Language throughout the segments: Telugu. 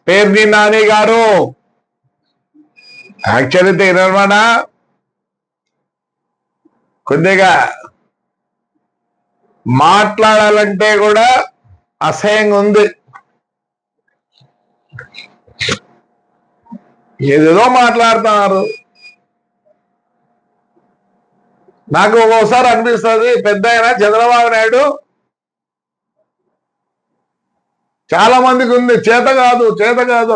పేర్ని నాని గారు యాక్చువల్లీ తినమాట కొద్దిగా మాట్లాడాలంటే కూడా అసహ్యంగా ఉంది. ఏదేదో మాట్లాడుతున్నారు. నాకు ఒక్కోసారి అనిపిస్తుంది పెద్ద అయినా చంద్రబాబు నాయుడు చాలా మందికి ఉంది చేత కాదు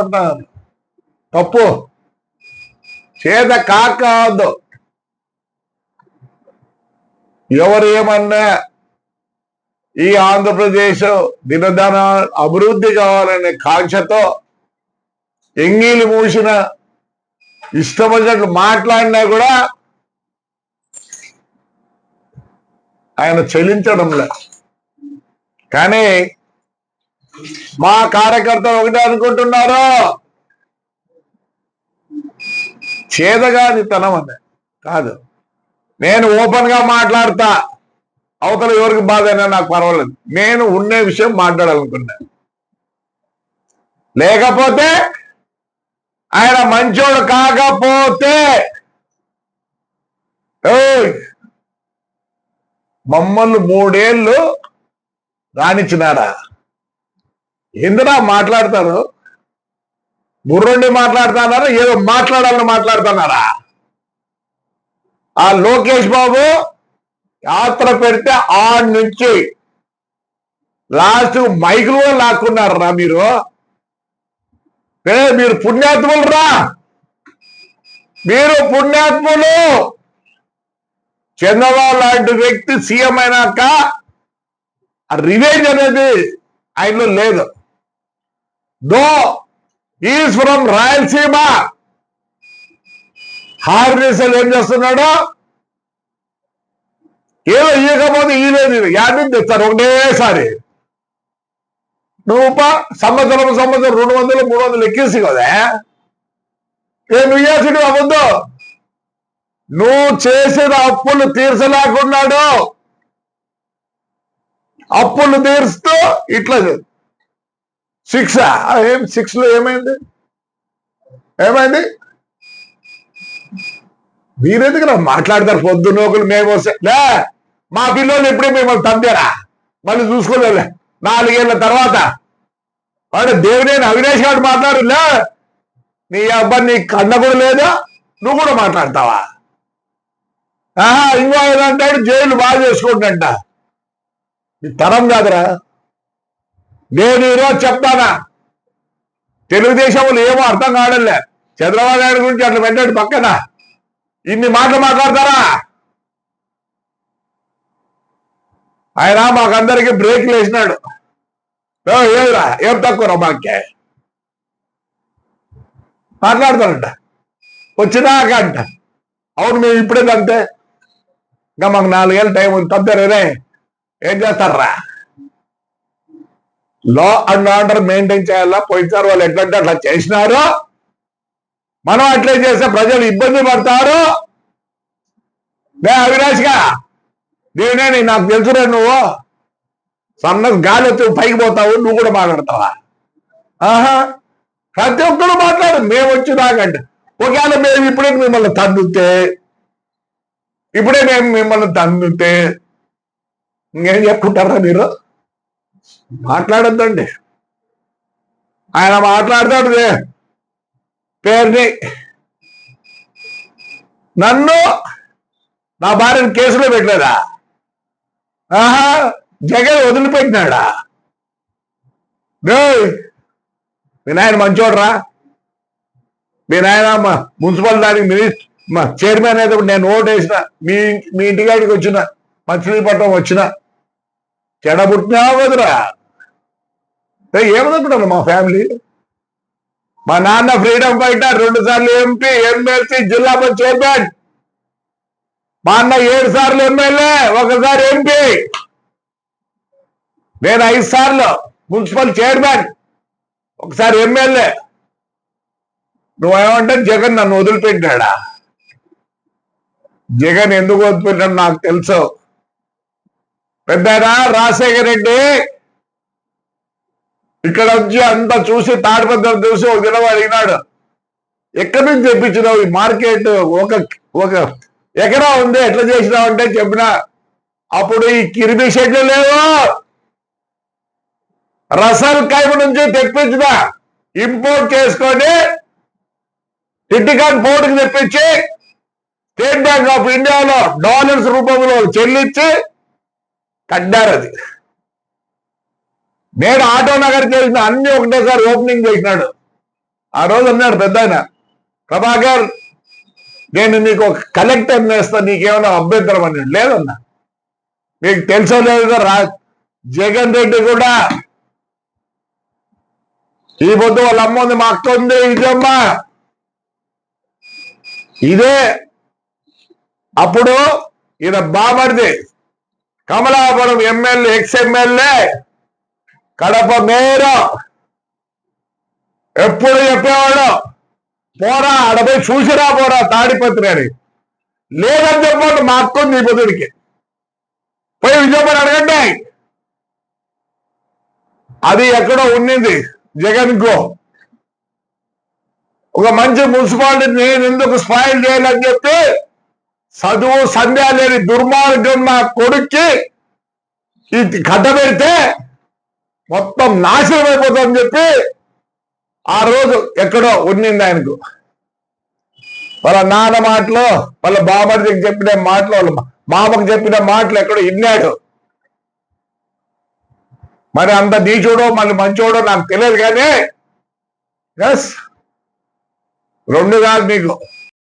అంటారు. తప్పు. చేత కావద్దు. ఎవరు ఏమన్నా ఈ ఆంధ్రప్రదేశ్ దినదన అభివృద్ధి కావాలనే కాంక్షతో ఎంగిలి మూసిన ఇష్టం వచ్చినట్లు మాట్లాడినా కూడా ఆయన చెల్లించడంలే. కానీ మా కార్యకర్తలు ఒకటే అనుకుంటున్నారు, చేదగానితనం అనే కాదు. నేను ఓపెన్ గా మాట్లాడతా, అవతల ఎవరికి బాధ అయినా నాకు పర్వాలేదు. నేను ఉండే విషయం మాట్లాడాలనుకున్నా. లేకపోతే ఆయన మంచోడు కాకపోతే మమ్మల్ని 3 ఏళ్ళు రానిచ్చినారా? ఎందునా మాట్లాడతారు? బుర్రుండి మాట్లాడుతున్నారా? ఏదో మాట్లాడాలని మాట్లాడుతున్నారా? ఆ లోకేష్ బాబు యాత్ర పెడితే ఆడి నుంచి లాస్ట్ మైకులు లాక్కున్నారా మీరు? మీరు పుణ్యాత్ములు రా, మీరు పుణ్యాత్ములు. చంద్రబాబు లాంటి వ్యక్తి సీఎం అయినాక రివెంజ్ అనేది ఆయనలో లేదు. Though is from Rayalaseema. హార్నేసలు ఏం చేస్తున్నాడు? ఏదో ఇవ్వకపోతే ఈలేదు, యాభై తెస్తారు ఒకటేసారి. నువ్వు సంవత్సరం 200 300 ఎక్కేసి కదా నువ్వు ఇవ్వాల్సింది అవ్వద్దు. నువ్వు చేసిన అప్పులు తీర్చలేకున్నాడు. అప్పులు తీరుస్తూ ఇట్లా 6 లో ఏమైంది? మీరెందుకు మాట్లాడతారు? పొద్దున్న ఒకరు మేము వస్తే మా పిల్లలు ఎప్పుడే మిమ్మల్ని తందారా, మళ్ళీ చూసుకోలే 4 ఏళ్ల తర్వాత. వాడు దేవినేని అవినాష్ గారు మాట్లాడులే, నీ అబ్బాయి నీ కన్న కూడా లేదా, నువ్వు కూడా మాట్లాడతావా? ఇంకో ఏదంటాడు జైలు బాగా చేసుకుంటా. నీ తరం కాదురా. నేను ఈరోజు చెప్తానా, తెలుగుదేశంలో ఏమో అర్థం కావడంలే. చంద్రబాబు నాయుడు గురించి అట్లా పెట్టాడు పక్కన. ఇన్ని మాటలు మాట్లాడతారా? ఆయన మాకందరికి బ్రేక్లు వేసినాడు. ఏదిరా ఏం తక్కువ మాకే మాట్లాడతారంట వచ్చినాక అంట. అవును మేము ఇప్పుడే అంతే, ఇంకా మాకు 4 ఏళ్ళ టైం ఉంది. తప్పేరే ఏం చేస్తారా? లా అండ్ ఆర్డర్ మెయింటైన్ చేయాలా. పోయినారు వాళ్ళు ఎట్లంటే అట్లా చేసినారు. మనం అట్లే చేస్తే ప్రజలు ఇబ్బంది పడతారు. అవినాష్గా దేవినేని నాకు తెలుసురా, నువ్వు సన్న గాలి పైకి పోతావు, నువ్వు కూడా మాట్లాడతావా? ప్రతి ఒక్కరు మాట్లాడు. మేము వచ్చినాకంటే ఒకవేళ మేము ఇప్పుడే మిమ్మల్ని తందుతే ఇంకేం చెప్పుకుంటారా మీరు? మాట్లాడద్దండి. ఆయన మాట్లాడతాడు పేరుని. నన్ను నా భార్యను కేసులో పెట్టలేదా? జగన్ వదిలిపెట్టినాడా? మీ నాయన మంచోడ్రా. మీ నాయన మున్సిపల్ దానికి చైర్మన్ అయితే నేను ఓటు వేసిన, మీ ఇంటికాడికి వచ్చిన, మచిలీపట్నం వచ్చిన, చెడబుట్టినా వదురా. ఏమనుకుంటాను మా ఫ్యామిలీ? మా నాన్న ఫ్రీడమ్ ఫైటర్, 2 సార్లు ఎంపీ, ఎమ్మెల్సీ, జిల్లా పరిషత్ చైర్మన్. మా అన్న 7 సార్లు ఎమ్మెల్యే, 1 సారి ఎంపీ. నేను 5 సార్లు మున్సిపల్ చైర్మన్, 1 సారి ఎమ్మెల్యే. నువ్వేమంటే జగన్ నన్ను వదిలిపెట్టాడా? జగన్ ఎందుకు వదిలిపెట్టాడు నాకు తెలుసు. పెద్దనా రాజశేఖర రెడ్డి ఇక్కడ వచ్చి అంతా చూసి తాడిపత్రం చూసి ఒక దినం అడిగినాడు, ఎక్కడి నుంచి తెప్పించినావు ఈ మార్కెట్, ఒక ఎకరా ఉంది ఎట్లా చేసినావు అంటే చెప్పిన, అప్పుడు ఈ కిరిమి షెడ్లు లేవు, రసల్ కైమ్ నుంచి తెప్పించిన, ఇంపోర్ట్ చేసుకొని టిటికాన్ పోర్టుకి తెప్పించి స్టేట్ బ్యాంక్ ఆఫ్ ఇండియాలో డాలర్స్ రూపంలో చెల్లించి కట్టారు. అది నేను ఆటో నగర్ చేసిన అన్ని ఒకటేసారి ఓపెనింగ్ చేసినాడు. ఆ రోజు అన్నాడు పెద్ద ఆయన, ప్రభాకర్ నేను నీకు ఒక కలెక్టర్ నేస్తా, నీకేమైనా అభ్యంతరం అన్నాడు. లేదన్నా, మీకు తెలుసో లేదు జగన్ రెడ్డి కూడా ఈ పొద్దు వాళ్ళ అమ్మ ఉంది, మా అక్క ఉంది, ఇదమ్మ ఇదే. అప్పుడు ఈయన బామర్ది Kamalapuram MLA, X-MLA, Kadapa mayor ఎప్పుడు చెప్పేవాడు, పోరా అడపై చూసిరా పోరా తాడిపత్రి అని. లేదని చెప్పండి, మా అక్క ఉంది ఈ పొద్దుడికి, పోయి విజయపడి అడగండి. అది ఎక్కడో ఉన్నింది జగన్ కు. ఒక మంచి మున్సిపాలిటీ నేను ఎందుకు స్పాయిల్ చేయాలని చెప్పి చదువు సంధ్య లేని దుర్మార్గం నా కొడుక్కి ఇది కట్ట పెడితే మొత్తం నాశనం అయిపోతుందని చెప్పి ఆ రోజు ఎక్కడో ఉన్నింది ఆయనకు. వాళ్ళ నాన్న మాటలు, వాళ్ళ బామర్దికి చెప్పిన మాటలు, వాళ్ళ మామకు చెప్పిన మాటలు ఎక్కడో విన్నాడు. మరి అంత నీచోడో మళ్ళీ మంచోడో నాకు తెలియదు, కానీ ఎస్ రెండు కాదు మీకు.